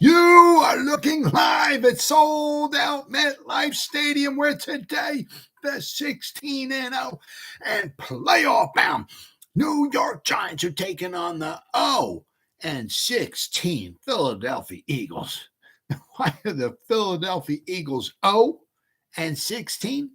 You are looking live at Sold Out MetLife Stadium, where today the 16-0 and playoff bound New York Giants are taking on the 0-16 Philadelphia Eagles. Why are the Philadelphia Eagles 0-16?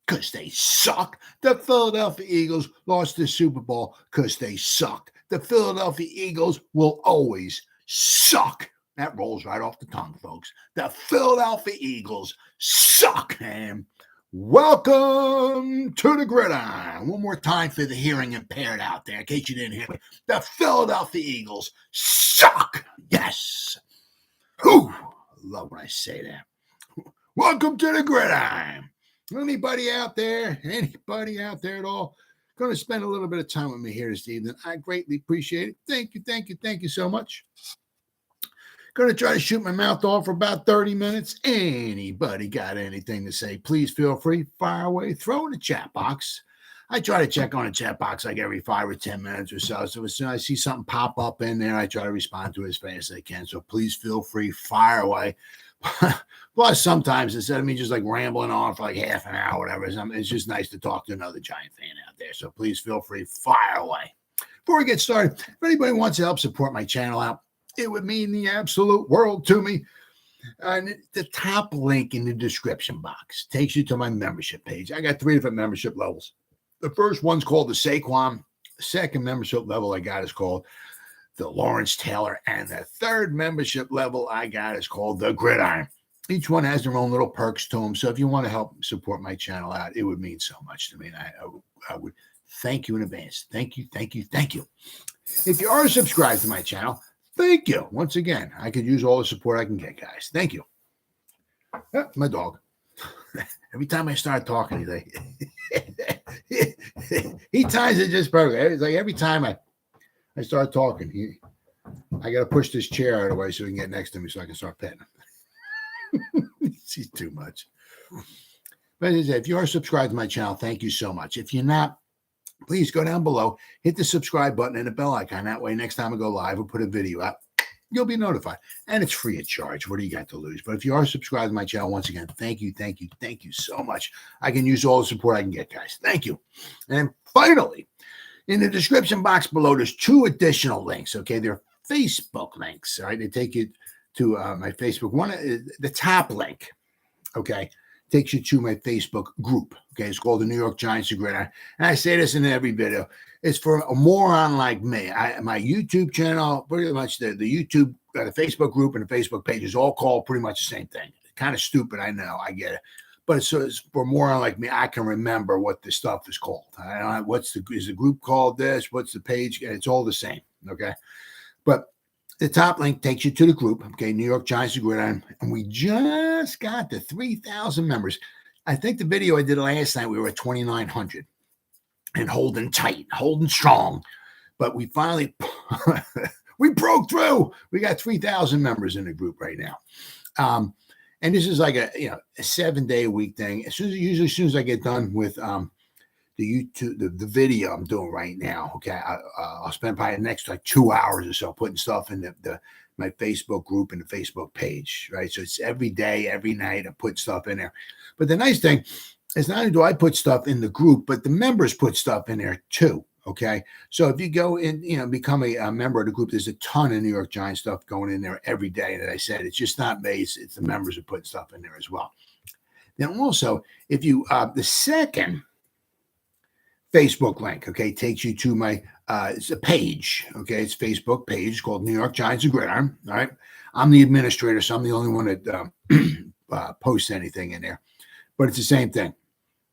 Because they suck. The Philadelphia Eagles lost the Super Bowl because they suck. The Philadelphia Eagles will always suck. That rolls right off the tongue, folks. The Philadelphia Eagles suck, man. Welcome to the Gridiron. One more time for the hearing impaired out there, in case you didn't hear me. The Philadelphia Eagles suck. Yes. Whew. Love when I say that. Welcome to the Gridiron. Anybody out there at all going to spend a little bit of time with me here this evening? I greatly appreciate it. Thank you so much. Going to try to shoot my mouth off for about 30 minutes. Anybody got anything to say, please feel free, fire away, throw in the chat box. I try to check on the chat box like every 5 or 10 minutes or so. So as soon as I see something pop up in there, I try to respond to it as fast as I can. So please feel free, fire away. Plus, sometimes instead of me just like rambling on for like half an hour, whatever, it's just nice to talk to another Giant fan out there. So please feel free, fire away. Before we get started, if anybody wants to help support my channel out, it would mean the absolute world to me. And the top link in the description box takes you to my membership page. I got 3 different membership levels. The first one's called the Saquon. The second membership level I got is called the Lawrence Taylor. And the third membership level I got is called the Gridiron. Each one has their own little perks to them. So if you want to help support my channel out, it would mean so much to me. And I would thank you in advance. Thank you. If you are subscribed to my channel, thank you. Once again, I could use all the support I can get, guys. Thank you. My dog. Every time I start talking, he's like, he ties it just perfect. It's like every time I start talking, I got to push this chair out of the way so he can get next to me so I can start petting him. He's too much. But as I said, if you are subscribed to my channel, thank you so much. If you're not, please go down below, hit the subscribe button and the bell icon. That way, next time I go live or put a video out, you'll be notified. And it's free of charge. What do you got to lose? But if you are subscribed to my channel, once again, thank you so much. I can use all the support I can get, guys. Thank you. And finally, in the description box below, there's 2 additional links, okay? They're Facebook links, all right? They take you to my Facebook. One, the top link, okay, takes you to my Facebook group. Okay, it's called the New York Giants Gridiron. And I say this in every video. It's for a moron like me. My YouTube channel, pretty much the YouTube, the Facebook group and the Facebook page is all called pretty much the same thing. Kind of stupid, I know, I get it. But it's for a moron like me, I can remember what this stuff is called. I don't know, is the group called this? What's the page? It's all the same, okay? But the top link takes you to the group, okay, New York Giants Gridiron, and we just got to 3,000 members. I think the video I did last night, we were at 2,900 and holding tight, holding strong. But we finally, we broke through. We got 3,000 members in the group right now. And this is like a 7-day-a-week thing. As soon as I get done with the YouTube, the video I'm doing right now, okay, I'll spend probably the next like 2 hours or so putting stuff in my Facebook group and the Facebook page, right? So it's every day, every night, I put stuff in there. But the nice thing is not only do I put stuff in the group, but the members put stuff in there too, okay? So if you go in, become a member of the group, there's a ton of New York Giants stuff going in there every day. And as I said, it's just not me, it's the members who put stuff in there as well. Then also, if you, the second Facebook link, okay, takes you to my it's a page, okay, it's Facebook page called New York Giants Gridiron. All right, I'm the administrator, so I'm the only one that posts anything in there, but it's the same thing.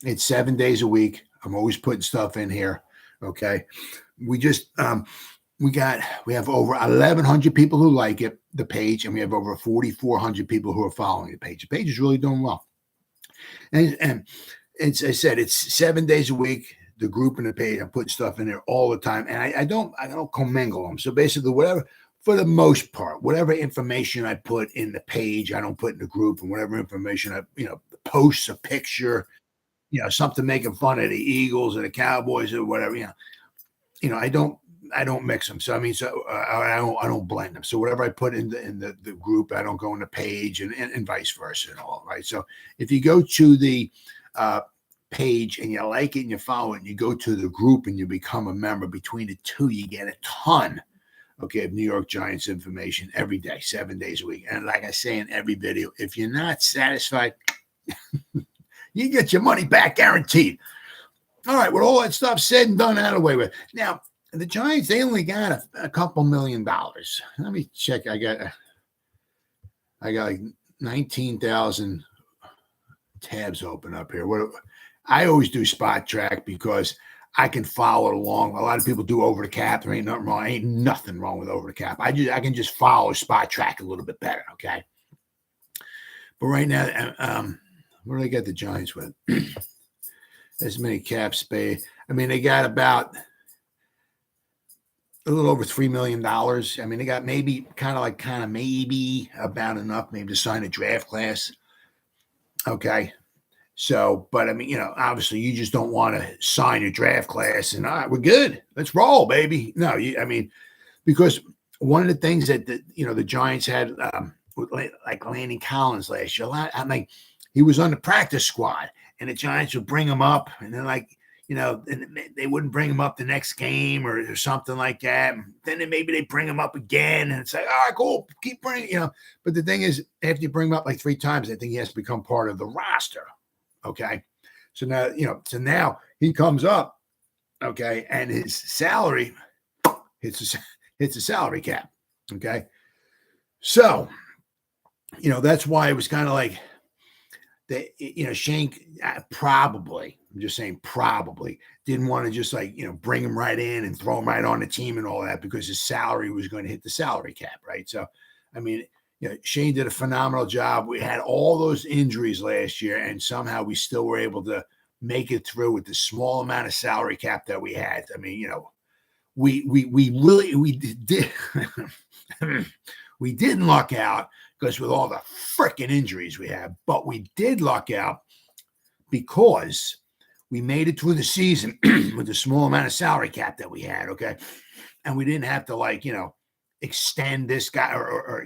It's 7 days a week. I'm always putting stuff in here. Okay, we just we have over 1,100 people who like it, the page, and we have over 4,400 people who are following the page. The page is really doing well, and it's, I said, it's 7 days a week. The group and the page, I'm putting stuff in there all the time, and I don't commingle them. So basically, whatever, for the most part, whatever information I put in the page, I don't put in the group, and whatever information I posts a picture, something making fun of the Eagles or the Cowboys or whatever, I don't I don't mix them. So I mean, I don't blend them. So whatever I put in the group, I don't go in the page, and vice versa and all, right? So if you go to the page and you like it and you follow it, and you go to the group and you become a member, between the two, you get a ton, okay, of New York Giants information every day, 7 days a week. And like I say in every video, if you're not satisfied, you get your money back guaranteed. All right, with all that stuff said and done, out of the way with. Now, the Giants, they only got a couple $1 million. Let me check. I got like 19,000 tabs open up here. I always do spot track because I can follow it along. A lot of people do over the cap. There ain't nothing wrong. Ain't nothing wrong with over the cap. I can just follow spot track a little bit better, okay? But right now, what do they got the Giants with? As many cap space. I mean, they got about a little over $3 million. I mean, they got maybe maybe about enough maybe to sign a draft class. Okay. So, but I mean, obviously you just don't want to sign a draft class and all right, we're good. Let's roll, baby. No, I mean, because one of the things that the Giants had with like Landon Collins last year, I mean, he was on the practice squad and the Giants would bring him up and then they wouldn't bring him up the next game or something like that. Then maybe they bring him up again and it's like, all right, cool, keep bringing, But the thing is, after you bring him up like 3 times, I think he has to become part of the roster. Okay. So now, he comes up, okay, and his salary hits a salary cap. Okay. So, that's why it was kind of like Shane probably, I'm just saying probably, didn't want to just bring him right in and throw him right on the team and all that because his salary was going to hit the salary cap, right? So, I mean, Shane did a phenomenal job. We had all those injuries last year, and somehow we still were able to make it through with the small amount of salary cap that we had. I mean, we did we didn't luck out because with all the freaking injuries we had, but we did luck out because we made it through the season with the small amount of salary cap that we had, okay? And we didn't have to extend this guy or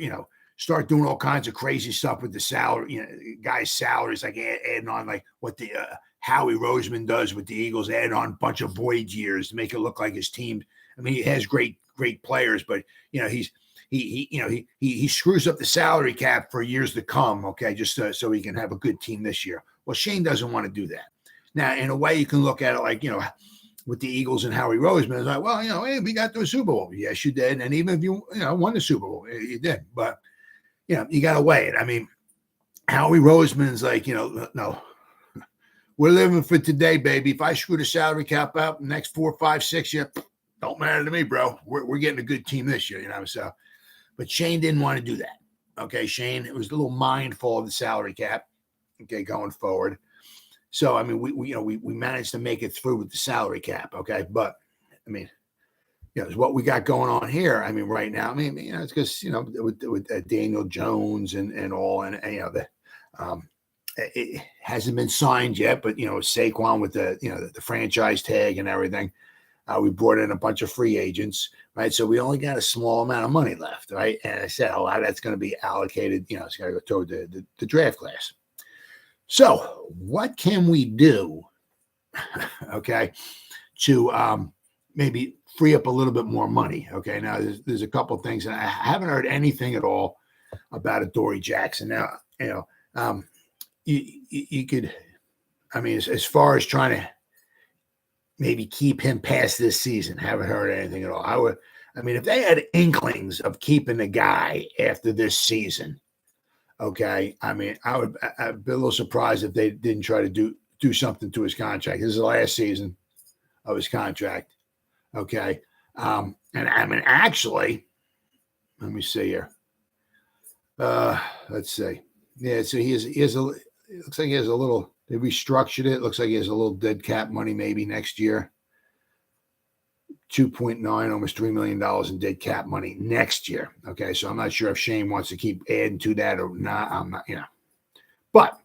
start doing all kinds of crazy stuff with the salary, guys' salaries, like adding on like what the Howie Roseman does with the Eagles, adding on a bunch of void years to make it look like his team. I mean, he has great players, but he screws up the salary cap for years to come, okay, just so he can have a good team this year. Well, Shane doesn't want to do that. Now, in a way, you can look at it like, with the Eagles and Howie Roseman, it's like, well, hey, we got to a Super Bowl. Yes, you did. And even if you won the Super Bowl, you did. But, you got to weigh it. I mean, Howie Roseman's like, no, we're living for today, baby. If I screw the salary cap up next 4, 5, 6 years, don't matter to me, bro. We're getting a good team this year, So, but Shane didn't want to do that. Okay, Shane, it was a little mindful of the salary cap. Okay, going forward. So I mean, we managed to make it through with the salary cap. Okay, but I mean, it's what we got going on here. I mean, right now, I mean, it's because with Daniel Jones and all, and it hasn't been signed yet, but Saquon with the franchise tag and everything. We brought in a bunch of free agents, right? So we only got a small amount of money left, right? And I said a lot of that's going to be allocated. It's going to go toward the draft class. So what can we do, okay, to maybe free up a little bit more money? Okay, now there's a couple of things, and I haven't heard anything at all about Adoree Jackson. Now, you could, I mean, as far as trying to maybe keep him past this season, haven't heard anything at all. I mean, if they had inklings of keeping the guy after this season, okay, I mean, I'd be a little surprised if they didn't try to do something to his contract. This is the last season of his contract, okay? And I mean, actually, let me see here. Let's see. Yeah, so he has it looks like he has a little, they restructured it. Looks like he has a little dead cap money maybe next year. 2.9, almost $3 million in dead cap money next year. Okay, so I'm not sure if Shane wants to keep adding to that or not. I'm not, But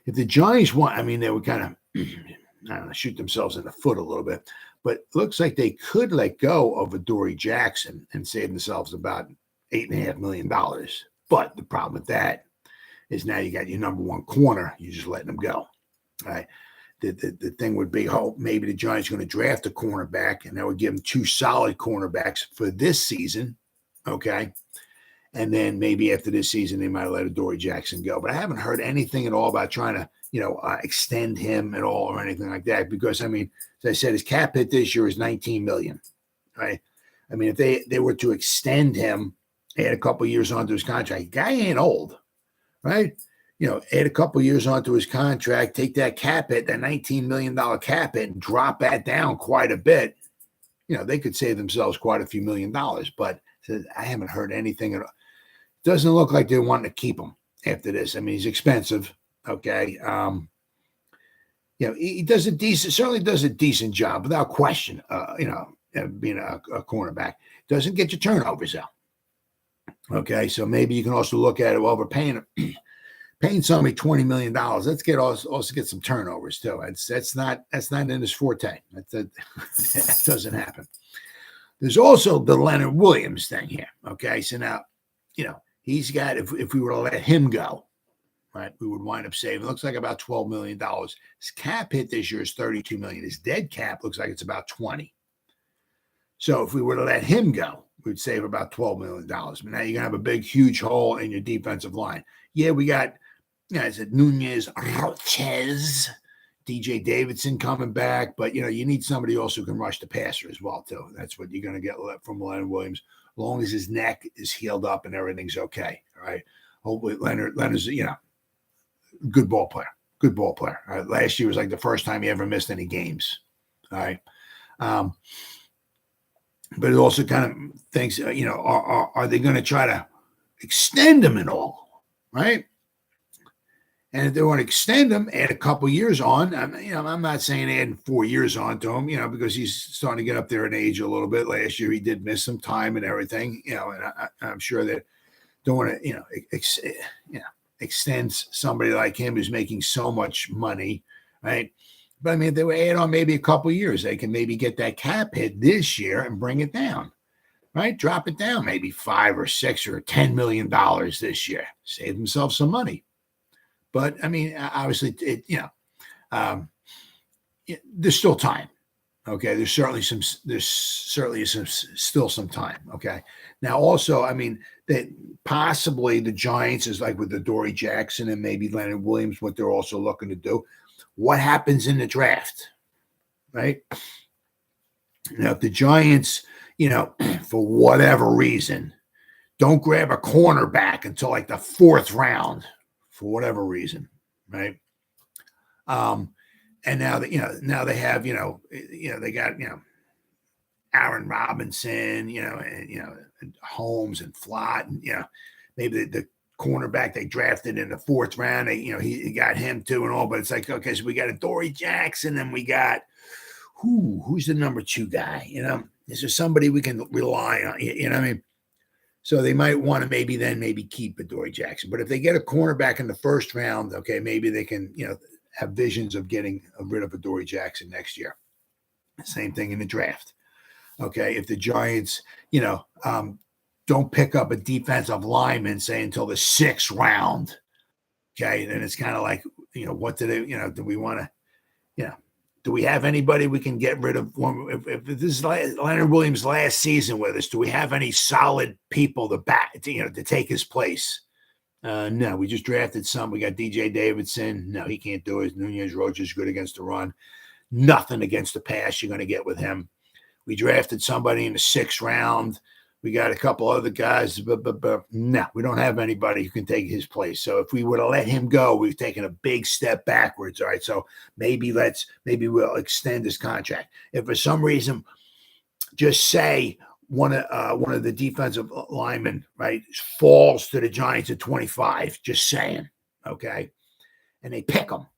if the Giants want, I mean, they would kind of, I don't know, shoot themselves in the foot a little bit. But it looks like they could let go of Adoree Jackson and save themselves about $8.5 million. But the problem with that is now you got your number one corner. You're just letting them go. All right. The thing would be, maybe the Giants are going to draft a cornerback, and that would give them two solid cornerbacks for this season. Okay. And then maybe after this season, they might let Adoree Jackson go. But I haven't heard anything at all about trying to, extend him at all or anything like that. Because, I mean, as I said, his cap hit this year is $19 million. Right. I mean, if they were to extend him, add a couple of years onto his contract, guy ain't old. Right. Add a couple of years onto his contract, take that cap hit, that $19 million cap hit, and drop that down quite a bit. They could save themselves quite a few $1 million. But I haven't heard anything at all. Doesn't look like they're wanting to keep him after this. I mean, he's expensive. Okay. He does certainly does a decent job without question, being a cornerback. Doesn't get your turnovers out. Okay. So maybe you can also look at it, well, we're paying somebody $20 million. Let's also get some turnovers too. That's not in his forte. That doesn't happen. There's also the Leonard Williams thing here. Okay. So now, he's got, if we were to let him go, right, we would wind up saving, it looks like about $12 million. His cap hit this year is $32 million. His dead cap looks like it's about 20. So if we were to let him go, we'd save about $12 million. But now you're going to have a big, huge hole in your defensive line. Yeah, we got, I said Nunez, Roches, DJ Davidson coming back, but you need somebody also who can rush the passer as well too. That's what you're going to get from Leonard Williams, as long as his neck is healed up and everything's okay. All right. Hopefully Leonard's good ball player. Good ball player. All right? Last year was like the first time he ever missed any games. All right. But it also kind of thinks, are they going to try to extend him at all? Right. And if they want to extend him, add a couple years on. I'm not saying adding 4 years on to him, because he's starting to get up there in age a little bit. Last year he did miss some time and everything, and I'm sure that don't want to, extend somebody like him who's making so much money, right? But I mean, if they would add on maybe a couple years, they can maybe get that cap hit this year and bring it down, right? Drop it down, maybe $5 or $6 or $10 million this year, save themselves some money. But I mean, obviously, there's still time. Okay, there's certainly still some time. Okay, now also, I mean, that possibly the Giants is like with Adoree Jackson and maybe Leonard Williams, what they're also looking to do. What happens in the draft, right? Now, if the Giants, for whatever reason, don't grab a cornerback until like the 4th round. For whatever reason, right? And now that now they have they got Aaron Robinson, and Holmes and Flott, and maybe the cornerback they drafted in the 4th round, he got him too and all, but it's like, okay, so we got Adoree Jackson and we got who's the number 2 guy? Is there somebody we can rely on? What I mean? So they might want to maybe keep Adoree Jackson. But if they get a cornerback in the 1st round, okay, maybe they can, have visions of getting rid of Adoree Jackson next year. Same thing in the draft. Okay, if the Giants, don't pick up a defensive lineman, say, until the 6th round, okay, then it's kind of like, what do they, do we want to, do we have anybody we can get rid of? If this is Leonard Williams' last season with us, do we have any solid people to take his place? No, we just drafted some. We got DJ Davidson. No, he can't do it. Nunez Roches is good against the run. Nothing against the pass you're going to get with him. We drafted somebody in the 6th round. We got a couple other guys, but no, we don't have anybody who can take his place. So if we were to let him go, we've taken a big step backwards. All right, so maybe we'll extend his contract. If for some reason, just say one of the defensive linemen, right, falls to the Giants at 25, just saying, okay, and they pick him,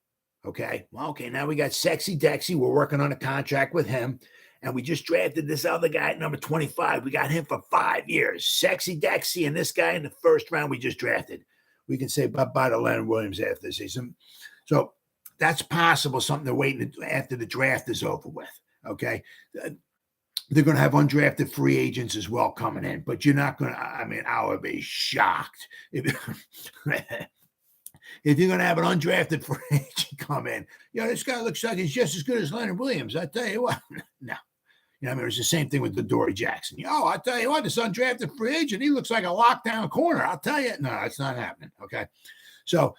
okay. Well, okay, now we got Sexy Dexy. We're working on a contract with him. And we just drafted this other guy at number 25. We got him for 5 years. Sexy Dexy and this guy in the 1st round we just drafted. We can say bye-bye to Leonard Williams after the season. So that's possible, something they're waiting after the draft is over with. Okay. They're going to have undrafted free agents as well coming in, but you're not going to, I mean, I would be shocked if, if you're going to have an undrafted free agent come in. This guy looks like he's just as good as Leonard Williams. I tell you what, no. I mean, it's the same thing with Adoree Jackson. I tell you what, this undrafted free agent, he looks like a lockdown corner. I'll tell you. No, it's not happening. Okay. So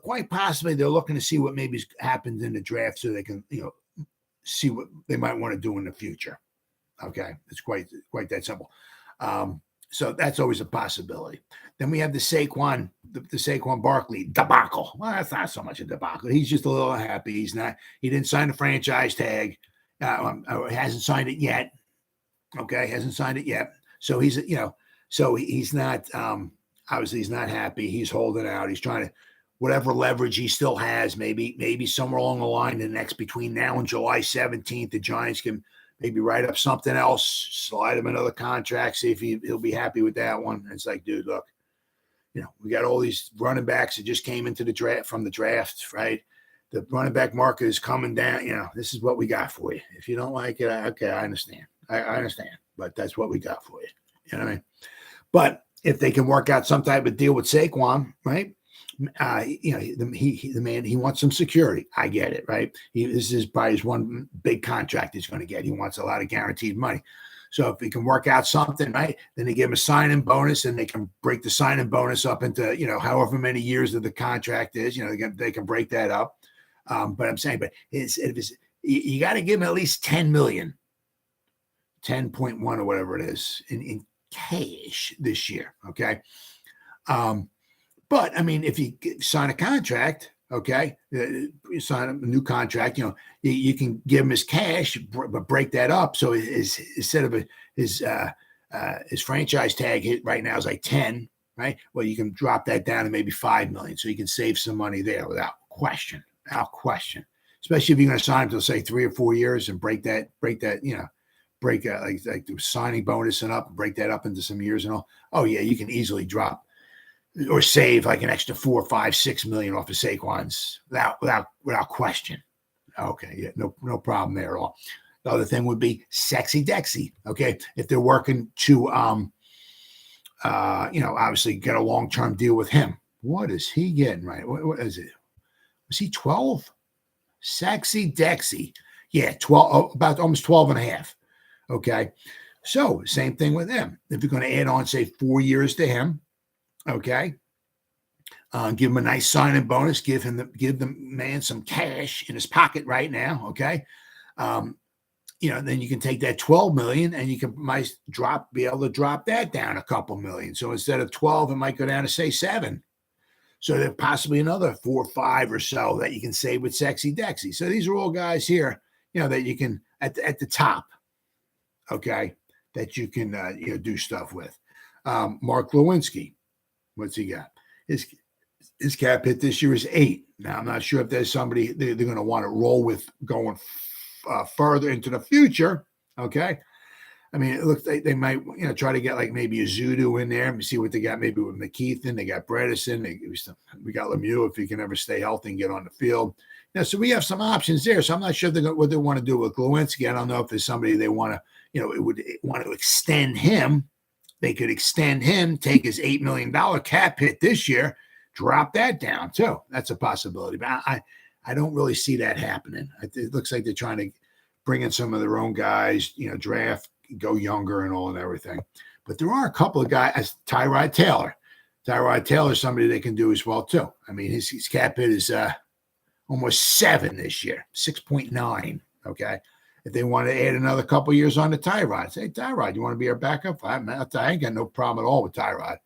quite possibly they're looking to see what maybe happened in the draft so they can, see what they might want to do in the future. Okay. It's quite that simple. So that's always a possibility. Then we have the Saquon Barkley debacle. Well, that's not so much a debacle. He's just a little unhappy. He didn't sign the franchise tag. Hasn't signed it yet. Okay. Hasn't signed it yet. So he's not, obviously he's not happy. He's holding out. He's trying to, whatever leverage he still has, maybe somewhere along the line, between now and July 17th, the Giants can maybe write up something else, slide him another contract, see if he'll be happy with that one. And it's like, dude, look, we got all these running backs that just came into the draft from the draft, right? The running back market is coming down. This is what we got for you. If you don't like it, okay, I understand. I understand, but that's what we got for you. You know what I mean? But if they can work out some type of deal with Saquon, right? The man, he wants some security. I get it, right? This is probably his one big contract he's going to get. He wants a lot of guaranteed money. So if he can work out something, right, then they give him a sign-in bonus, and they can break the sign-in bonus up into, however many years of the contract is. They can break that up. But I'm saying, you got to give him at least 10 million, 10.1 or whatever it is in cash this year. Okay. But I mean, if you sign a contract, okay, you sign a new contract, you can give him his cash, but break that up. So instead of his franchise tag hit right now is like 10, right? Well, you can drop that down to maybe 5 million. So you can save some money there without question. Especially if you're going to sign him to say 3 or 4 years and break that, like the signing bonus and up, and break that up into some years and all. Oh yeah, you can easily drop or save like an extra 4, 5, 6 million off of Saquon's without question. Okay, yeah, no problem there at all. The other thing would be Sexy Dexy. Okay, if they're working to obviously get a long-term deal with him. What is he getting right? What is it? Was he 12? Sexy Dexy. Yeah, 12, about almost 12 and a half. Okay. So same thing with him. If you're going to add on, say, 4 years to him, okay, give him a nice signing bonus, give the man some cash in his pocket right now. Okay. Then you can take that 12 million and you can be able to drop that down a couple million. So instead of 12, it might go down to say 7. So there's possibly another 4 or 5 or so that you can save with Sexy Dexy. So these are all guys here, that you can at the top, okay, that you can do stuff with. Mark Lewinsky, what's he got? His cap hit this year is 8. Now I'm not sure if there's somebody they're going to want to roll with going further into the future. Okay. I mean, it looks like they might, try to get like maybe a Zudu in there and see what they got. Maybe with McKeithen, they got Bredesen, we got Lemieux if he can ever stay healthy and get on the field. So we have some options there. So I'm not sure what they want to do with Lewinsky. I don't know if there's somebody they want to, would want to extend him. They could extend him, take his $8 million cap hit this year, drop that down too. That's a possibility. But I don't really see that happening. It looks like they're trying to bring in some of their own guys, draft, go younger and all and everything. But there are a couple of guys, Tyrod Taylor. Tyrod Taylor is somebody they can do as well too. I mean, his cap hit is almost 7 this year, 6.9. Okay. If they want to add another couple years on to Tyrod, say, Tyrod, you want to be our backup? I ain't got no problem at all with Tyrod.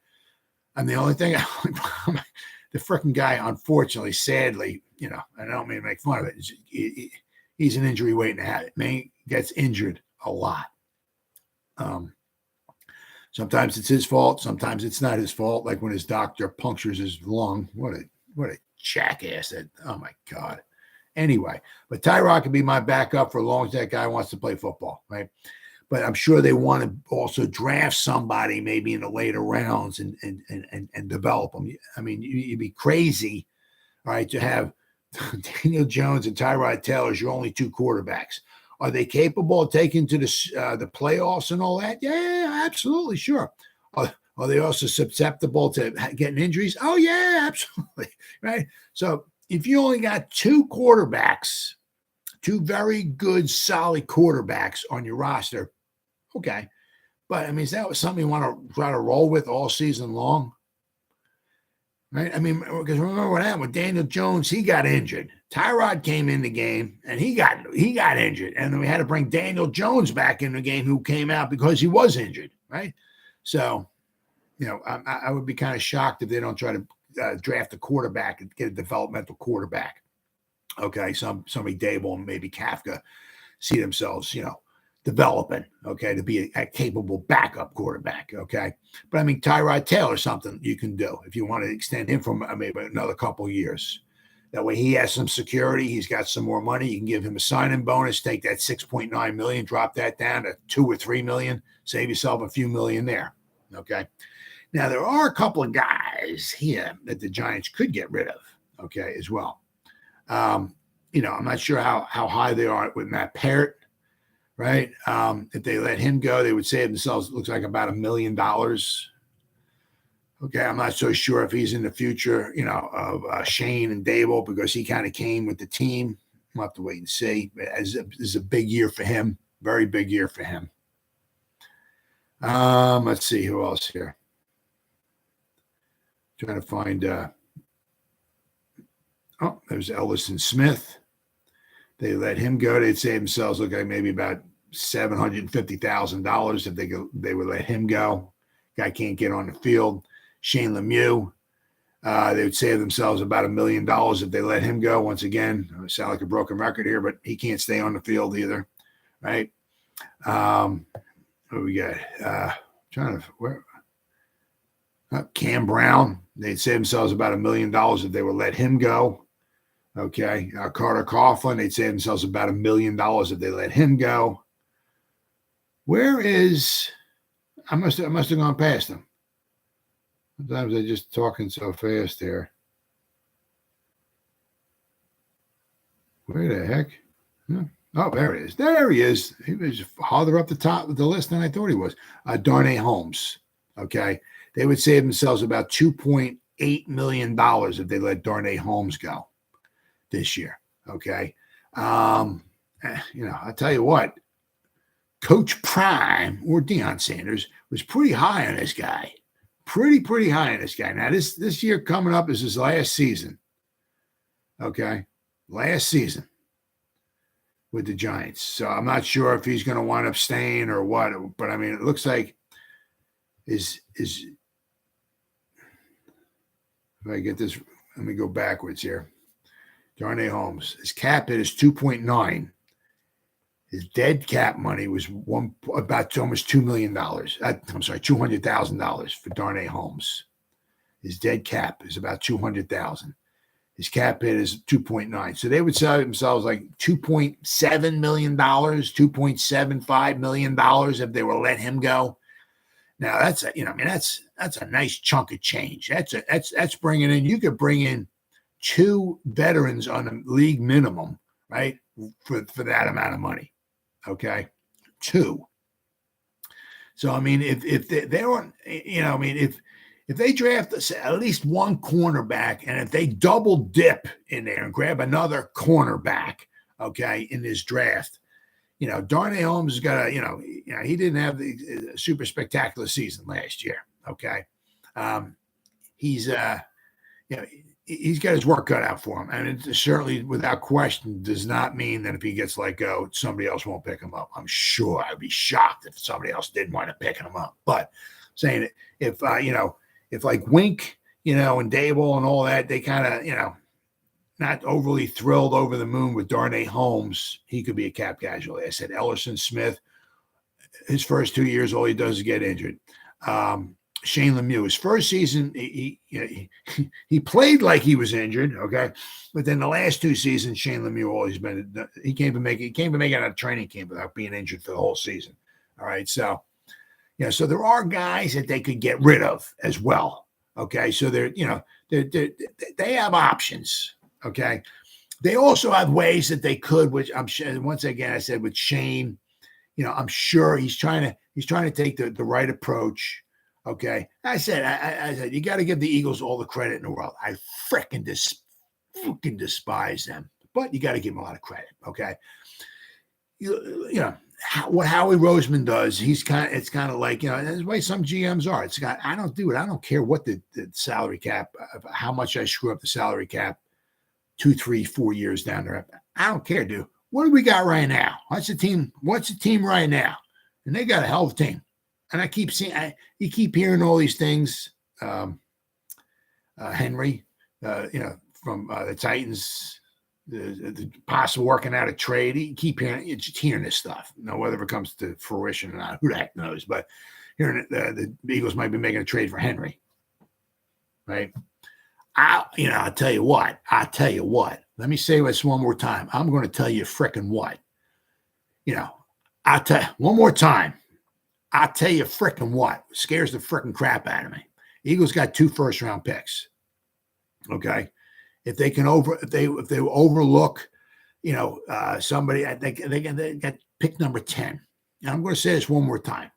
And the only thing, the freaking guy, unfortunately, sadly, I don't mean to make fun of it. He's an injury waiting to have it. Man gets injured a lot. Sometimes it's his fault. Sometimes it's not his fault. Like when his doctor punctures his lung. What a jackass! Oh my God. Anyway, but Tyrod can be my backup for as long as that guy wants to play football, right? But I'm sure they want to also draft somebody maybe in the later rounds and develop them. I mean, you'd be crazy, all right, to have Daniel Jones and Tyrod Taylor as your only 2 quarterbacks. Are they capable of taking to the playoffs and all that? Yeah, absolutely, sure. Are they also susceptible to getting injuries? Oh, yeah, absolutely, right? So if you only got two quarterbacks, two very good, solid quarterbacks on your roster, okay. But, I mean, is that something you want to try to roll with all season long? Right? I mean, because remember what happened with Daniel Jones, he got injured. Tyrod came in the game, and he got injured. And then we had to bring Daniel Jones back in the game, who came out because he was injured, right? So, I would be kind of shocked if they don't try to draft a quarterback and get a developmental quarterback. Okay, somebody Dable and maybe Kafka see themselves, developing, okay, to be a capable backup quarterback, okay? But, I mean, Tyrod Taylor, something you can do if you want to extend him for maybe another couple years. That way he has some security. He's got some more money. You can give him a signing bonus, take that $6.9 million, drop that down to $2 or $3 million, save yourself a few million there, okay? Now, there are a couple of guys here that the Giants could get rid of, okay, as well. I'm not sure how high they are with Matt Parrott, right? If they let him go, they would save themselves, looks like about $1 million. Okay, I'm not so sure if he's in the future, of Shane and Dable, because he kind of came with the team. We'll have to wait and see. This is a big year for him, very big year for him. Let's see who else here. Trying to find. There's Ellison Smith. They let him go. They'd save themselves, look like maybe about $750,000 if they would let him go. Guy can't get on the field. Shane Lemieux, they would save themselves about $1 million if they let him go. Once again, I sound like a broken record here, but he can't stay on the field either, right? What do we got? Cam Brown, they'd save themselves about $1 million if they would let him go. Okay, Carter Coughlin, they'd save themselves about $1 million if they let him go. Where is? I must have gone past them. Sometimes they're just talking so fast here. Where the heck? Oh, there it is. There he is. He was farther up the top of the list than I thought he was. Darnay Holmes. Okay, they would save themselves about $2.8 million if they let Darnay Holmes go this year. Okay. I'll tell you what, Coach Prime or Deion Sanders was pretty high on this guy. Pretty high on this guy. Now, this year coming up is his last season. Okay. Last season with the Giants. So I'm not sure if he's going to wind up staying or what, but I mean, it looks like if I get this, let me go backwards here. Darnay Holmes, his cap hit is 2.9. His dead cap money was about almost $2 million. I'm sorry, $200,000 for Darnay Holmes. His dead cap is about $200,000. His cap hit is 2.9. So they would sell themselves like $2.7 million, $2.75 million if they were let him go. Now that's a nice chunk of change. That's bringing in. You could bring in two veterans on a league minimum, right? For that amount of money. Okay. Two. So, I mean, if they were, if they draft at least one cornerback, and if they double dip in there and grab another cornerback, okay, in this draft, Darnay Holmes has got he didn't have the super spectacular season last year. Okay. He's got his work cut out for him. And it certainly, without question, does not mean that if he gets let go, somebody else won't pick him up. I'm sure I'd be shocked if somebody else didn't want to pick him up. But saying if like Wink, and Dable and all that, they kind of, not overly thrilled over the moon with Darnay Holmes, he could be a cap casualty. I said Ellison Smith, his first 2 years, all he does is get injured. Shane Lemieux, his first season, he played like he was injured, okay, but then the last 2 seasons, Shane Lemieux always been. He came to make it out of training camp without being injured for the whole season. All right, so so there are guys that they could get rid of as well. Okay, so they have options. Okay, They also have ways that they could, which I'm sure. Once again, I said with Shane, I'm sure he's trying to take the right approach. Okay, I said you got to give the Eagles all the credit in the world. I freaking despise them, but you got to give them a lot of credit. Okay, what Howie Roseman does, it's kind of like, that's the way some GMs are. I don't care what the salary cap, how much I screw up the salary cap 2, 3, 4 years down there. I don't care, dude. What do we got right now? What's the team right now? And they got a hell of a team. And I keep seeing, you keep hearing all these things. Henry, from the Titans, the possible working out a trade. You keep hearing this stuff. Whether it comes to fruition or not, who the heck knows? But hearing the Eagles might be making a trade for Henry, right? I'll tell you what. Let me say this one more time. I'm going to tell you frickin' what. I'll tell you one more time. I'll tell you frickin' what. Scares the frickin' crap out of me. Eagles got 2 first-round picks. Okay. If they overlook, somebody, they got pick number 10. And I'm going to say this one more time.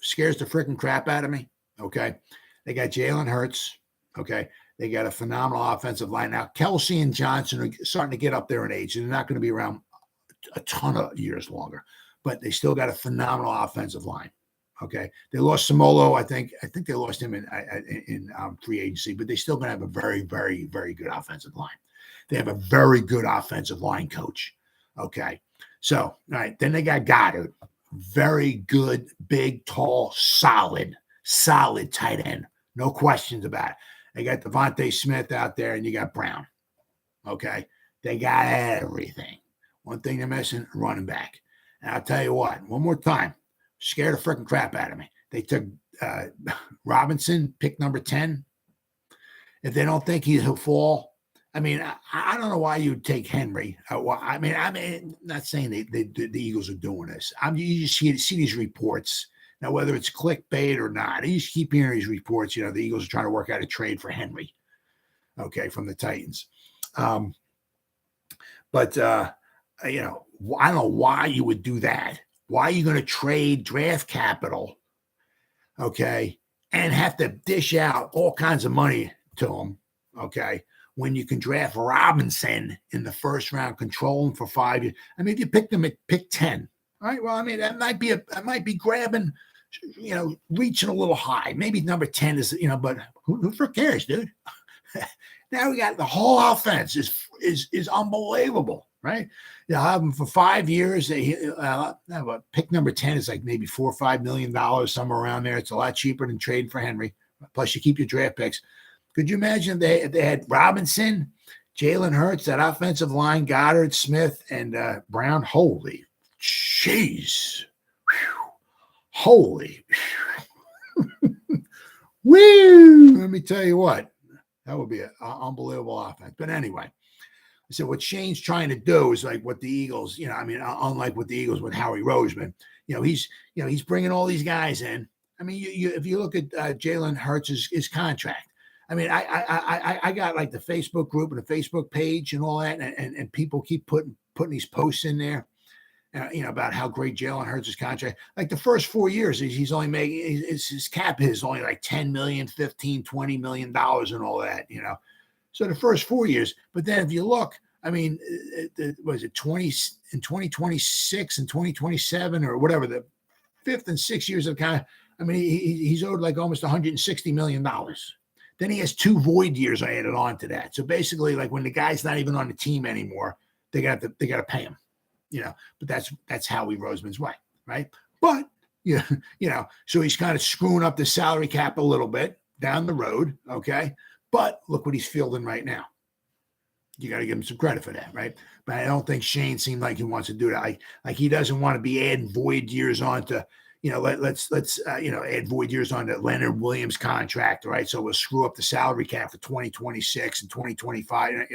Scares the freaking crap out of me. Okay. They got Jalen Hurts. Okay. They got a phenomenal offensive line. Now, Kelsey and Johnson are starting to get up there in age, and they're not going to be around a ton of years longer, but they still got a phenomenal offensive line. Okay, they lost Samolo. I think they lost him in free agency, but they still going to have a very, very, very good offensive line. They have a very good offensive line coach. Okay, so all right, then they got Goddard, very good, big, tall, solid tight end, no questions about it. They got DeVonta Smith out there, and you got Brown. Okay, they got everything. One thing they're missing, running back. And I'll tell you what, one more time. Scared the freaking crap out of me. They took Robinson, pick number 10. If they don't think he'll fall, I don't know why you'd take Henry. Not saying the Eagles are doing this. You just see these reports. Now, whether it's clickbait or not, you just keep hearing these reports. The Eagles are trying to work out a trade for Henry, okay, from the Titans. But I don't know why you would do that. Why are you going to trade draft capital, okay, and have to dish out all kinds of money to them, okay, when you can draft Robinson in the first round, control him for 5 years? If you pick them at pick 10, all right, well, that might be grabbing, reaching a little high. Maybe number 10 is, but who cares, dude? Now we got the whole offense is unbelievable, right? They'll have them for 5 years. Pick number 10 is like maybe $4 or $5 million, somewhere around there. It's a lot cheaper than trading for Henry. Plus, you keep your draft picks. Could you imagine if they had Robinson, Jalen Hurts, that offensive line, Goddard, Smith, and Brown? Holy jeez. Holy. Woo! Let me tell you what. That would be an unbelievable offense. But anyway, I said what Shane's trying to do is like what the Eagles, unlike what the Eagles with Howie Roseman, he's bringing all these guys in. If you look at Jalen Hurts' his contract, I got like the Facebook group and the Facebook page and all that, and people keep putting these posts in there, about how great Jalen Hurts' contract. Like the first 4 years, he's only making his cap is only like $10 million, $15, $20 million and all that, So the first 4 years, but then if you look, was it 20 in 2026 and 2027 or whatever, the 5th and 6th years of contract, he's owed like almost $160 million. Then he has 2 void years added on to that. So basically, like when the guy's not even on the team anymore, they got to pay him. But that's Howie Roseman's way, right? But so he's kind of screwing up the salary cap a little bit down the road, okay? But look what he's fielding right now. You got to give him some credit for that, right? But I don't think Shane seemed like he wants to do that. Like he doesn't want to be adding void years on to, let's add void years on to Leonard Williams' contract, right? So we'll screw up the salary cap for 2026 and 2025.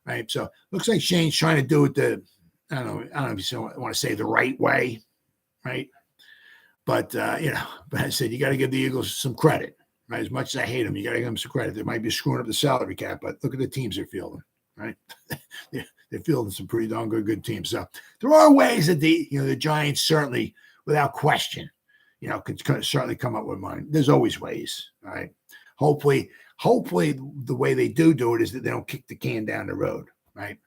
Right? So looks like Shane's trying to do it I don't know if you want to say the right way, right? But but I said you got to give the Eagles some credit, right? As much as I hate them, you got to give them some credit. They might be screwing up the salary cap, but look at the teams they're fielding, right? They're fielding some pretty darn good teams. So there are ways that the Giants certainly, without question, could certainly come up with money. There's always ways, all right? Hopefully the way they do it is that they don't kick the can down the road, right?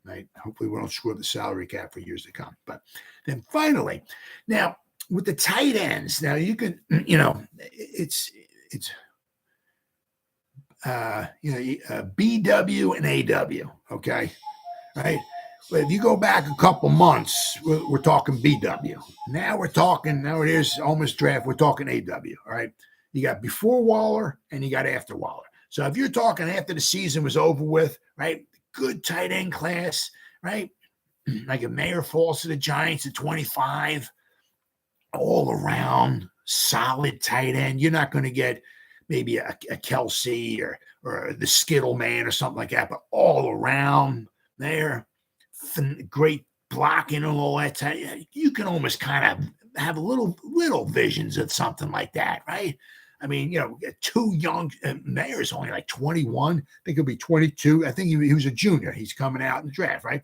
Right. Hopefully we don't screw up the salary cap for years to come. But then finally, now with the tight ends, now you can, it's BW and AW, okay? Right? But if you go back a couple months, we're talking BW. Now it is almost draft, we're talking AW, all right? You got before Waller and you got after Waller. So if you're talking after the season was over with, right? Good tight end class, right? Like a Mayer falls to the Giants at 25, all around solid tight end. You're not going to get maybe a Kelsey or the Skittle man or something like that, but all around there, great blocking and all that. You can almost kind of have little visions of something like that, right? I mean, too young. Mayer's only like 21. I think he'll be 22. I think he was a junior. He's coming out in the draft, right?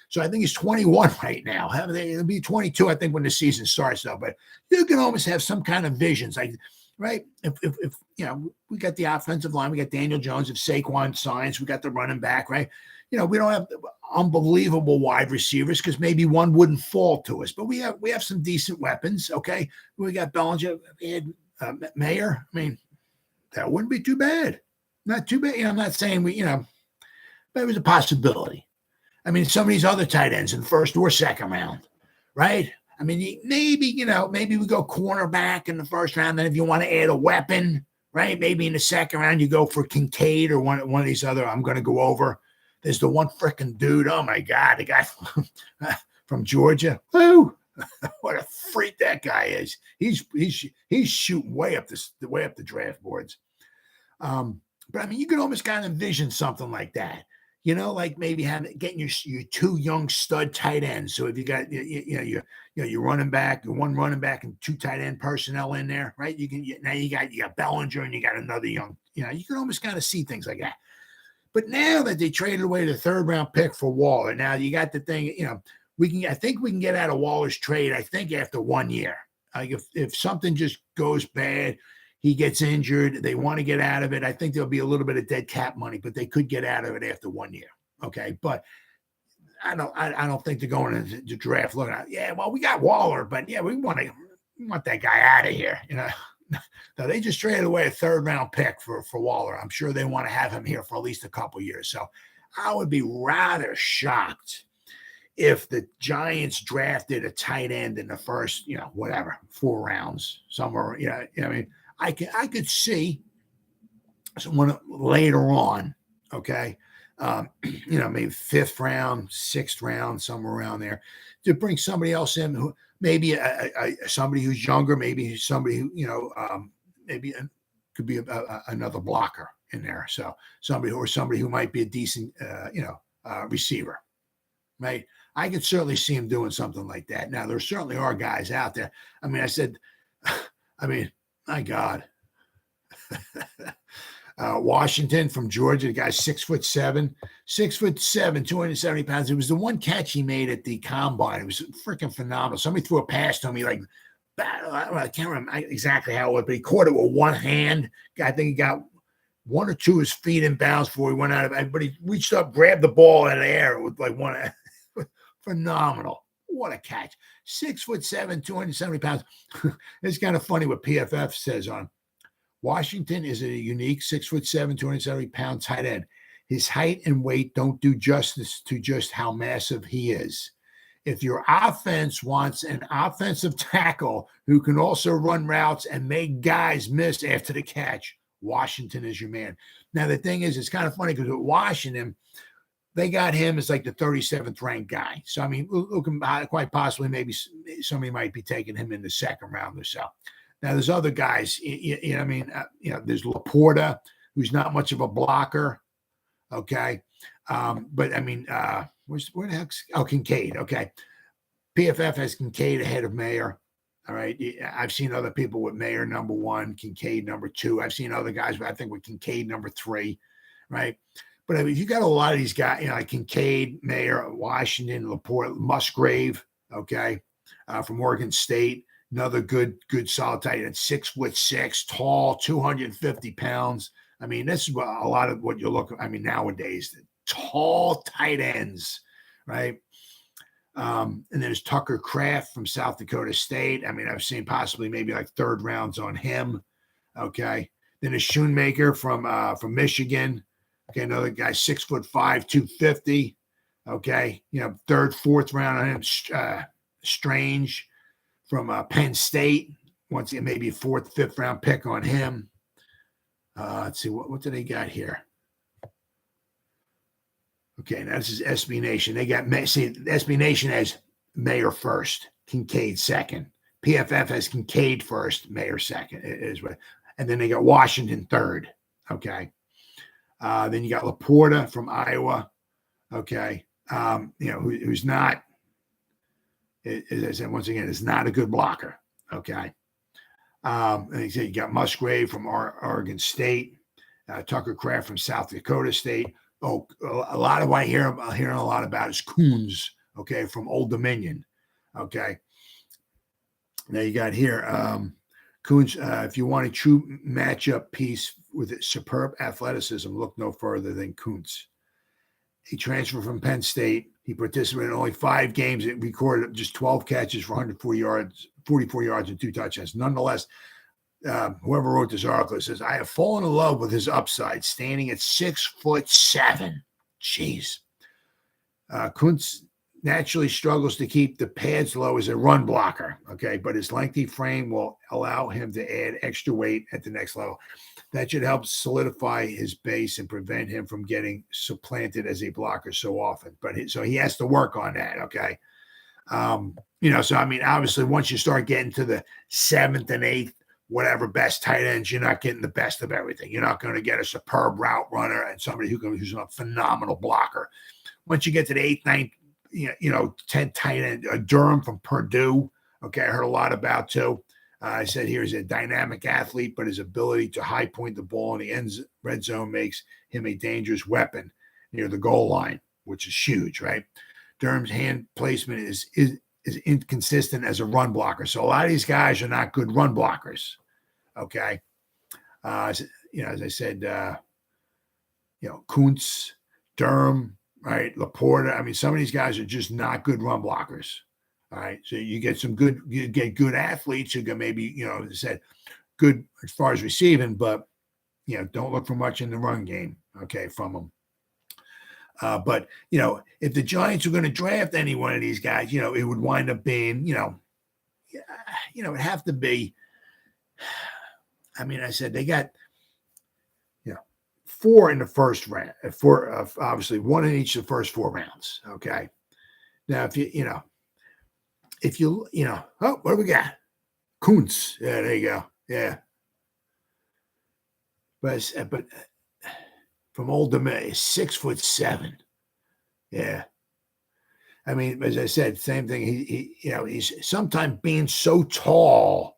So I think he's 21 right now. He'll be 22, I think, when the season starts, though. But you can almost have some kind of visions, like, right? If we got the offensive line, we got Daniel Jones. If Saquon signs, we got the running back, right? We don't have unbelievable wide receivers because maybe one wouldn't fall to us, but we have some decent weapons. Okay, we got Bellinger, we had Mayer. I mean, that wouldn't be too bad. Not too bad. I'm not saying but it was a possibility. I mean, some of these other tight ends in first or second round, right? I mean, maybe we go cornerback in the first round. Then if you want to add a weapon, right? Maybe in the second round you go for Kincaid or one of these other. I'm going to go over. There's the one freaking dude. Oh my God, the guy from Georgia. Woo! What a freak that guy is. He's shooting way up the draft boards. But I mean, you could almost kind of envision something like that. Like maybe getting your two young stud tight ends. So if you got your running back, your one running back and two tight end personnel in there, right? Now you got Bellinger and you got another young. You can almost kind of see things like that. But now that they traded away the third round pick for Waller, now you got the thing. I think we can get out of Waller's trade. I think after 1 year, like if something just goes bad. He gets injured. They want to get out of it. I think there'll be a little bit of dead cap money, but they could get out of it after 1 year. Okay, but I don't think they're going into the draft looking at. Yeah, well, we got Waller, but yeah, we want that guy out of here. No, they just traded away a third round pick for Waller. I'm sure they want to have him here for at least a couple years. So I would be rather shocked if the Giants drafted a tight end in the first, 4 rounds somewhere. I mean. I could see someone later on, okay, maybe 5th round, 6th round, somewhere around there, to bring somebody else in who maybe somebody who's younger, maybe somebody who maybe could be another blocker in there. So somebody who might be a decent receiver, right? I could certainly see him doing something like that. Now there certainly are guys out there. I mean, my God. Washington from Georgia, the guy's 6'7", 270 pounds. It was the one catch he made at the combine. It was freaking phenomenal. Somebody threw a pass to him. I can't remember exactly how it was, but he caught it with one hand. I think he got one or two of his feet in bounds before he went out of it. But he reached up, grabbed the ball out of the air with one. Phenomenal. What a catch. 6'7", 270 pounds. It's kind of funny what PFF says on Washington is a unique 6'7", 270 pound tight end. His height and weight don't do justice to just how massive he is. If your offense wants an offensive tackle who can also run routes and make guys miss after the catch, Washington is your man. Now, the thing is, it's kind of funny because with Washington, they got him as like the 37th ranked guy. So, I mean, quite possibly maybe somebody might be taking him in the second round or so. Now, there's other guys. There's Laporta, who's not much of a blocker. Okay. But, I mean, where the heck's – Kincaid. Okay. PFF has Kincaid ahead of Mayer. All right. I've seen other people with Mayer number 1, Kincaid number 2. I've seen other guys, I think, with Kincaid number 3. Right. But I mean, you got a lot of these guys, like Kincaid, Mayer, Washington, Laporte, Musgrave, okay, from Oregon State. Another good solid tight end, 6'6", tall, 250 pounds. I mean, this is a lot of what you look. I mean, nowadays, tall tight ends, right? And there's Tucker Kraft from South Dakota State. I mean, I've seen possibly maybe like 3rd rounds on him. Okay. Then there's Schoonmaker from Michigan. Okay, another guy, 6'5", 250. Okay, 3rd, 4th round on him. Strange from Penn State. Once again, maybe a 4th, 5th round pick on him. Let's see, what do they got here? Okay, now this is SB Nation. They got, see, SB Nation has Mayer 1st, Kincaid 2nd. PFF has Kincaid 1st, Mayer 2nd. Is what, and then they got Washington 3rd. Okay. Then you got Laporta from Iowa. Okay. Who's not, as I said, once again, is not a good blocker. Okay. And you got Musgrave from Oregon State, Tucker Kraft from South Dakota State. Oh, a lot of what I'm hearing a lot about is Coons, okay, from Old Dominion. Okay. Now you got here, Coons, if you want a true matchup piece with superb athleticism, look no further than Kuntz. He transferred from Penn State. He participated in only 5 games. It recorded just 12 catches for 44 yards and 2 touchdowns. Nonetheless, whoever wrote this article says, I have fallen in love with his upside, standing at 6'7". Jeez. Kuntz naturally struggles to keep the pads low as a run blocker, okay, but his lengthy frame will allow him to add extra weight at the next level. That should help solidify his base and prevent him from getting supplanted as a blocker so often. So he has to work on that, okay? So, I mean, obviously, once you start getting to the 7th and 8th, whatever best tight ends, you're not getting the best of everything. You're not going to get a superb route runner and somebody who's a phenomenal blocker. Once you get to the 8th, 9th, 10 tight end, Durham from Purdue. Okay, I heard a lot about too. I said here he's a dynamic athlete, but his ability to high point the ball in the red zone makes him a dangerous weapon near the goal line, which is huge, right? Durham's hand placement is inconsistent as a run blocker. So a lot of these guys are not good run blockers. Okay. As I said, Kuntz, Durham, right? Laporta. I mean, some of these guys are just not good run blockers. All right. So you get good athletes who can maybe, as I said, good as far as receiving, but, don't look for much in the run game. Okay. From them. But if the Giants were going to draft any one of these guys, it would wind up being, it'd have to be, I mean, I said they got, 4 in the first round, obviously 1 in each of the first 4 rounds. Okay. Now, if what do we got? Kuntz. Yeah, there you go. Yeah. But from Old Dominion, 6'7". Yeah. I mean, as I said, same thing. He's sometimes being so tall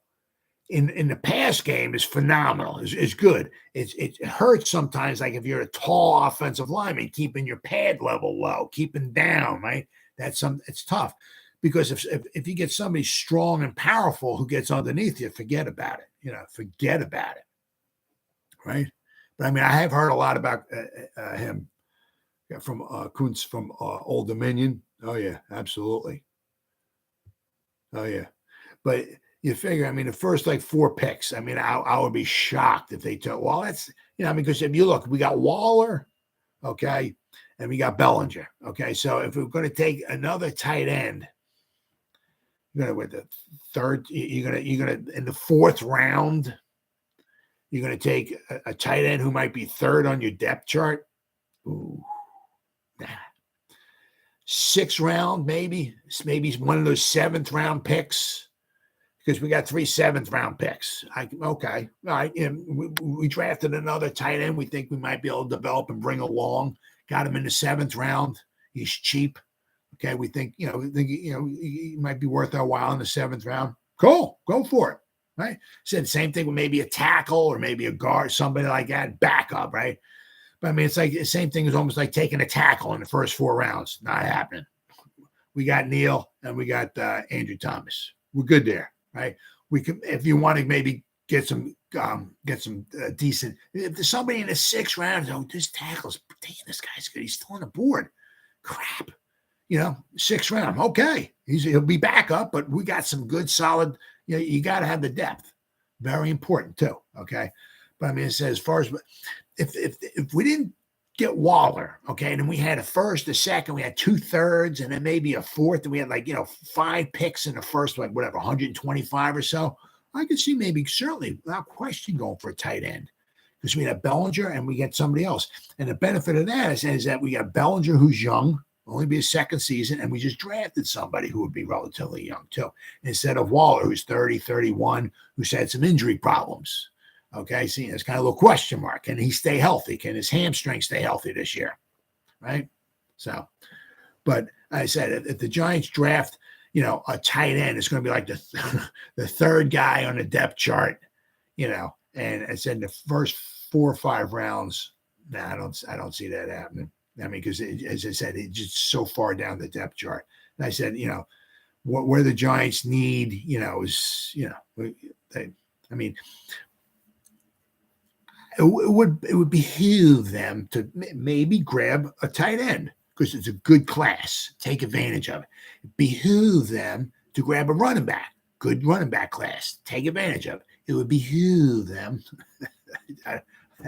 in the pass game is phenomenal. Is good. It hurts sometimes, like if you're a tall offensive lineman, keeping your pad level low, keeping down, right? It's tough. Because if you get somebody strong and powerful who gets underneath you, forget about it. Forget about it. Right? But I mean, I have heard a lot about him from Kuntz from Old Dominion. Oh yeah, absolutely. Oh yeah, but you figure, I mean, the first 4 picks. I mean, I would be shocked if they took. Well, that's because if you look, we got Waller, okay, and we got Bellinger, okay. So if we're going to take another tight end, you're gonna with the third. You're gonna in the 4th round. You're going to take a tight end who might be 3rd on your depth chart. Ooh, nah. 6th round, maybe one of those 7th round picks, because we got 3 7th round picks. Okay, all right. We drafted another tight end. We think we might be able to develop and bring along. Got him in the 7th round. He's cheap. Okay, we think he might be worth our while in the 7th round. Cool. Go for it. Right. Said the same thing with maybe a tackle or maybe a guard, somebody like that, backup, right? But I mean, it's like the same thing is almost like taking a tackle in the first 4 rounds. Not happening. We got Neal and we got Andrew Thomas. We're good there, right? We can, if you want to maybe get some decent. If there's somebody in the 6th round, oh, this tackle's, damn, this guy's good. He's still on the board. Crap, 6th round. Okay, he'll be back up, but we got some good, solid. You got to have the depth. Very important too. Okay, but I mean, it says as far as if we didn't get Waller, okay, and then we had a 1st, a 2nd, we had 2 3rds, and then maybe a 4th, and we had 5 picks in the first, 125 or so. I could see maybe certainly without question going for a tight end because we have Bellinger and we get somebody else. And the benefit of that is that we got Bellinger who's young, only be his 2nd season, and we just drafted somebody who would be relatively young too, instead of Waller who's 30, 31, who's had some injury problems. Okay, see, it's kind of a little question mark. Can he stay healthy? Can his hamstring stay healthy this year? Right? So, but I said, if the Giants draft, a tight end, it's going to be like the 3rd guy on the depth chart, and I said the first 4 or 5 rounds, I don't see that happening. I mean, because as I said, it's just so far down the depth chart. And I said, where the Giants need, is, it would behoove them to maybe grab a tight end because it's a good class. Take advantage of it. It behoove them to grab a running back. Good running back class. Take advantage of it. It would behoove them. I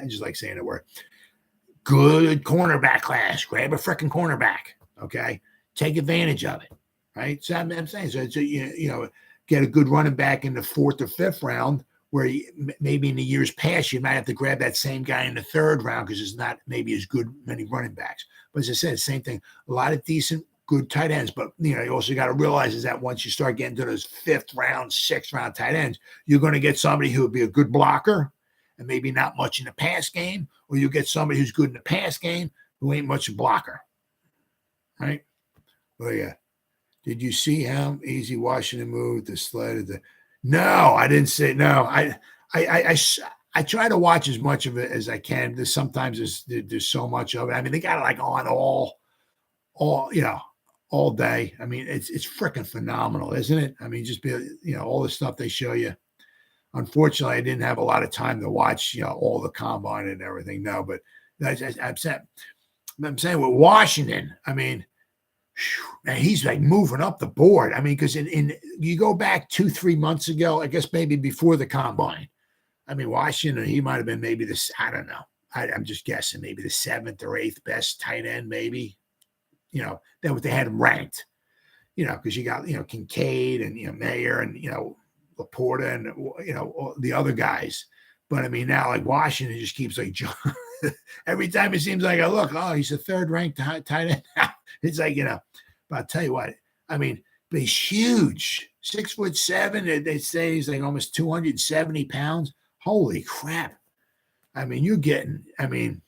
just like saying the word. Good cornerback class. Grab a freaking cornerback. Okay. Take advantage of it. Right. So I'm saying, so it's get a good running back in the 4th or 5th round, where maybe in the years past, you might have to grab that same guy in the 3rd round because it's not maybe as good many running backs. But as I said, same thing, a lot of decent, good tight ends. But, you also got to realize is that once you start getting to those 5th round, 6th round tight ends, you're going to get somebody who would be a good blocker and maybe not much in the pass game, or you get somebody who's good in the pass game who ain't much a blocker. Right? Oh, yeah. Did you see how easy Washington moved the sled? No, I didn't say no. I try to watch as much of it as I can. Sometimes there's so much of it. I mean, they got it like on all day. I mean, it's freaking phenomenal, isn't it? I mean, just all the stuff they show you. Unfortunately, I didn't have a lot of time to watch all the combine and everything. No, but I'm saying with Washington, I mean. Man, he's like moving up the board. I mean, because in you go back 2-3 months ago, I guess maybe before the combine. I mean, Washington, he might have been maybe I don't know. I'm just guessing, maybe the 7th or 8th best tight end, maybe. That what they had him ranked. Because you got Kincaid and Mayer and Laporta and the other guys. But I mean, now like Washington just keeps like every time it seems like I look, oh, he's a 3rd ranked tight end. It's like, but I'll tell you what, I mean, but he's huge, 6'7". They say he's like almost 270 pounds. Holy crap. I mean,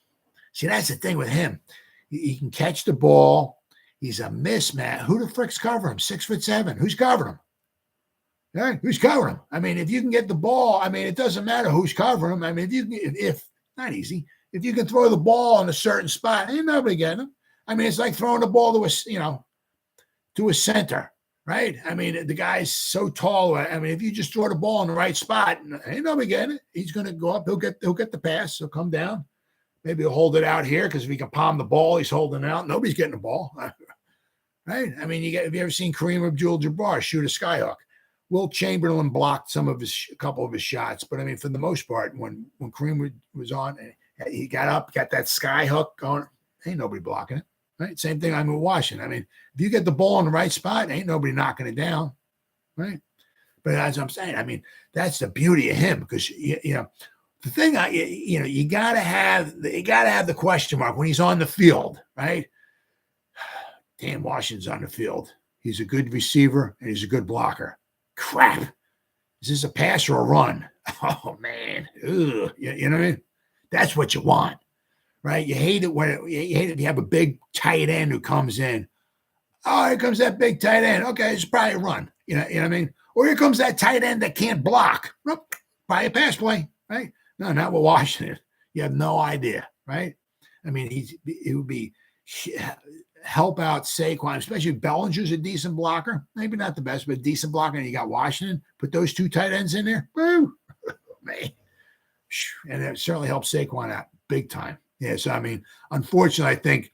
see, that's the thing with him. He can catch the ball. He's a mismatch. Who the frick's covering him? 6'7". Who's covering him? Right? Who's covering him? I mean, if you can get the ball, I mean, it doesn't matter who's covering him. I mean, if not easy, if you can throw the ball in a certain spot, ain't nobody getting him. I mean, it's like throwing the ball to a center, right? I mean, the guy's so tall. I mean, if you just throw the ball in the right spot, ain't nobody getting it. He's going to go up. He'll get the pass. He'll come down. Maybe he'll hold it out here because if he can palm the ball, he's holding it out. Nobody's getting the ball, right? I mean, have you ever seen Kareem Abdul-Jabbar shoot a skyhook? Will Chamberlain blocked a couple of his shots, but I mean, for the most part, when Kareem was on, he got up, got that skyhook going. Ain't nobody blocking it. Right. Same thing I'm with Washington. I mean, if you get the ball in the right spot, ain't nobody knocking it down. Right. But as I'm saying, I mean, that's the beauty of him because, the thing, you got to have the question mark when he's on the field. Right. Damn, Washington's on the field. He's a good receiver and he's a good blocker. Crap. Is this a pass or a run? Oh, man. Ugh. You know what I mean? That's what you want. Right? You hate it when you have a big tight end who comes in. Oh, here comes that big tight end. Okay, it's probably a run. You know what I mean? Or here comes that tight end that can't block. Well, buy a pass play, right? No, not with Washington. You have no idea, right? I mean, it would be help out Saquon, especially if Bellinger's a decent blocker. Maybe not the best, but a decent blocker. And you got Washington. Put those two tight ends in there. Woo! Man. And it certainly helps Saquon out big time. Yeah, so, I mean, unfortunately, I think,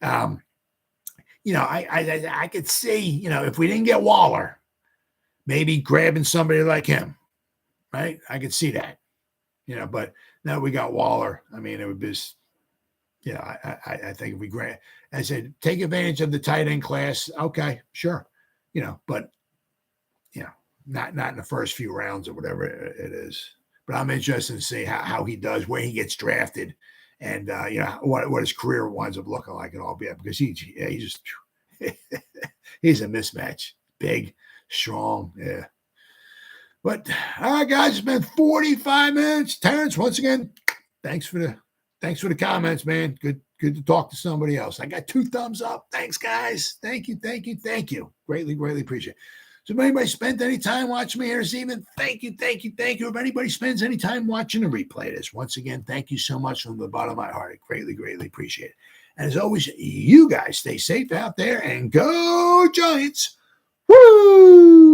I could see, if we didn't get Waller, maybe grabbing somebody like him, right? I could see that, but now we got Waller. I mean, it would be, I think if we grab, I said, take advantage of the tight end class. Okay, sure. But, not in the first few rounds or whatever it is. But I'm interested to see how he does, where he gets drafted, and what his career winds up looking like and all that, because he's just he's a mismatch. Big, strong, yeah. But all right, guys, it's been 45 minutes. Terrence, once again, thanks for the comments, man. Good to talk to somebody else. I got 2 thumbs up. Thanks, guys. Thank you. Greatly appreciate it. So if anybody spent any time watching me here this evening, thank you. If anybody spends any time watching a replay of this, once again, thank you so much from the bottom of my heart. I greatly appreciate it. And as always, you guys stay safe out there and go Giants. Woo!